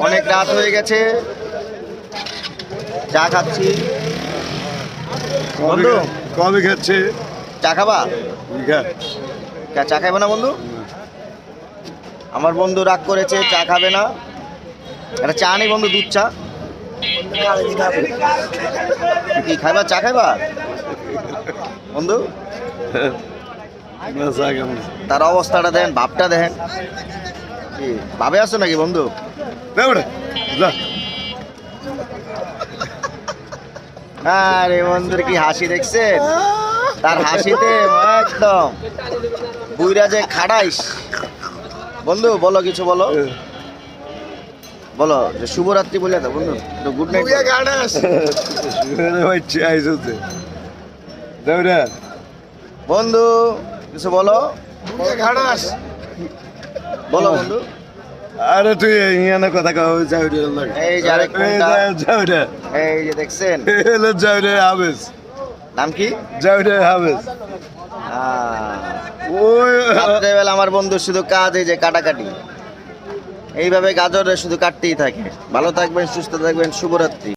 অনেক রাত হয়ে গেছে, চা খাচ্ছি। বন্ধু কবে খাচ্ছে? চা খাবা? চা খাবে না বন্ধু? আমার বন্ধু রাগ করেছে, চা খাবে না। একটা চা নেই বন্ধু, দুধ চা। কি খাইবা? চা খাইবা বন্ধু? তার অবস্থাটা দেখেন, ভাবটা দেখেন। কি ভাবে আসছো নাকি বন্ধু? আরে বন্ধুর কি হাসি দেখছেন? তার হাসিতে একদম বুইরা যে খাড়াইস। বন্ধু বলো, কিছু বলো, বলো যে শুভরাত্রি বলে দাও বন্ধু, গুড নাইট। বন্ধু কিছু বলো, বলো বন্ধু। আরে তুই ইয়ানা কথা কও, এই যে আরেক কোনটা? এই যে দেখছেন, হাবেস। নাম কি? হাবেস। ওই রাত্রেবেলা আমার বন্ধু শুধু কাজ, এই যে কাটাকাটি। এইভাবে গাজরে শুধু কাটতেই থাকে। ভালো থাকবেন, সুস্থ থাকবেন, শুভরাত্রি।